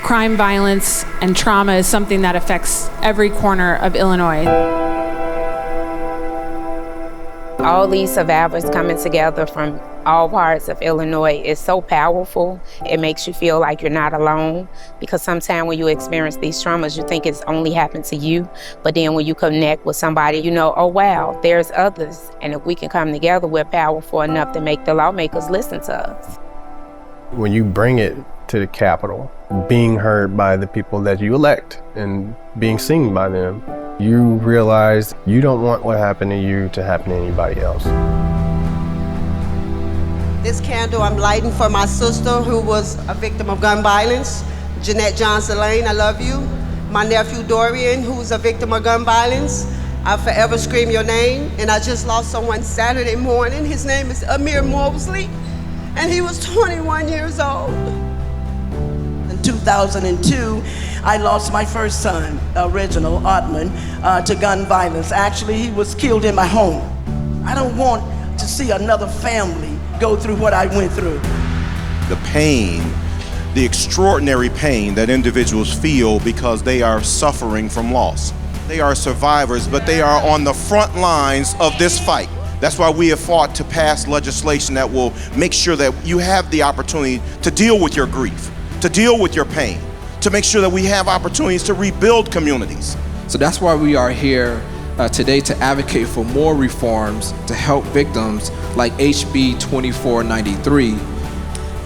crime, violence, and trauma is something that affects every corner of Illinois. All these survivors coming together from all parts of Illinois is so powerful. It makes you feel like you're not alone, because sometimes when you experience these traumas, you think it's only happened to you. But then when you connect with somebody, you know, oh wow, there's others. And if we can come together, we're powerful enough to make the lawmakers listen to us. When you bring it to the Capitol, being heard by the people that you elect and being seen by them, you realize you don't want what happened to you to happen to anybody else. This candle I'm lighting for my sister who was a victim of gun violence, Jeanette Johnson Lane, I love you. My nephew Dorian, who's a victim of gun violence, I forever scream your name. And I just lost someone Saturday morning. His name is Amir Mosley, and he was 21 years old. In 2002, I lost my first son, Reginald Ottman, to gun violence. Actually, he was killed in my home. I don't want to see another family go through what I went through. The pain, the extraordinary pain that individuals feel because they are suffering from loss. They are survivors, but they are on the front lines of this fight. That's why we have fought to pass legislation that will make sure that you have the opportunity to deal with your grief, to deal with your pain, to make sure that we have opportunities to rebuild communities. So that's why we are here today to advocate for more reforms to help victims like HB 2493.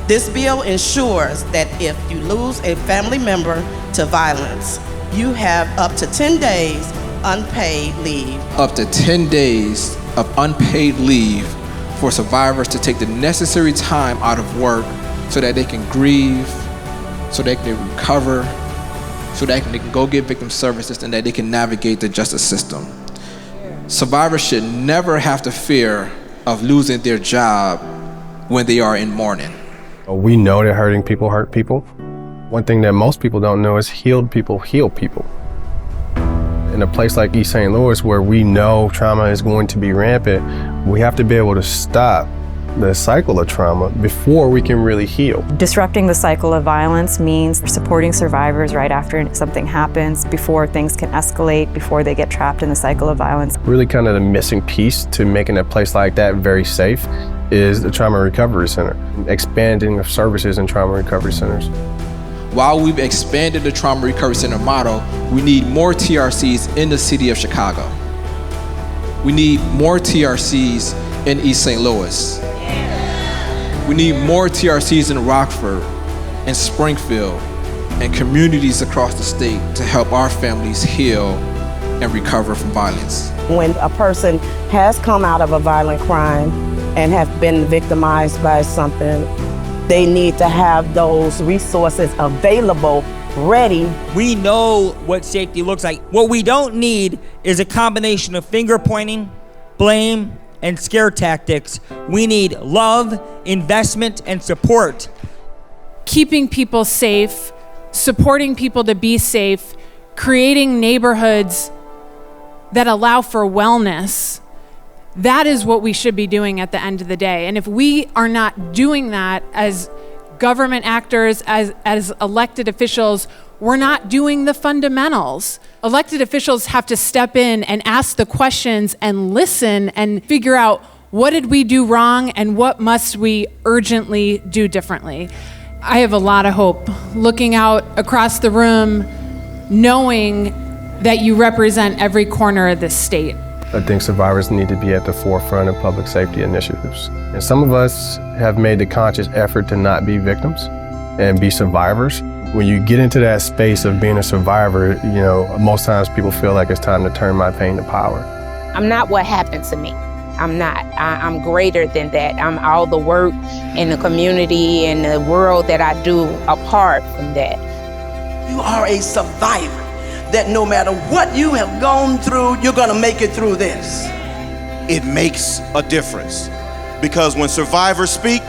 This bill ensures that if you lose a family member to violence, you have up to 10 days unpaid leave. Up to 10 days of unpaid leave for survivors to take the necessary time out of work so that they can grieve, so they can recover, so that they can go get victim services, and that they can navigate the justice system. Survivors should never have to fear of losing their job when they are in mourning. We know that hurting people hurt people. One thing that most people don't know is healed people heal people. In a place like East St. Louis, where we know trauma is going to be rampant, we have to be able to stop the cycle of trauma before we can really heal. Disrupting the cycle of violence means supporting survivors right after something happens, before things can escalate, before they get trapped in the cycle of violence. Really kind of the missing piece to making a place like that very safe is the Trauma Recovery Center, expanding of services in trauma recovery centers. While we've expanded the Trauma Recovery Center model, we need more TRCs in the city of Chicago. We need more TRCs in East St. Louis. We need more TRCs in Rockford and Springfield and communities across the state to help our families heal and recover from violence. When a person has come out of a violent crime and have been victimized by something, they need to have those resources available, ready. We know what safety looks like. What we don't need is a combination of finger pointing, blame, and scare tactics. We need love, investment, and support. Keeping people safe, supporting people to be safe, creating neighborhoods that allow for wellness. That is what we should be doing at the end of the day. And if we are not doing that as government actors, as elected officials, we're not doing the fundamentals. Elected officials have to step in and ask the questions and listen and figure out, what did we do wrong and what must we urgently do differently? I have a lot of hope looking out across the room, knowing that you represent every corner of this state. I think survivors need to be at the forefront of public safety initiatives. And some of us have made the conscious effort to not be victims and be survivors. When you get into that space of being a survivor, you know, most times people feel like it's time to turn my pain to power. I'm not what happened to me. I'm not. I'm greater than that. I'm all the work in the community and the world that I do apart from that. You are a survivor, that no matter what you have gone through, you're gonna make it through this. It makes a difference, because when survivors speak,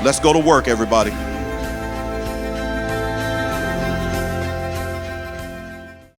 let's go to work, everybody.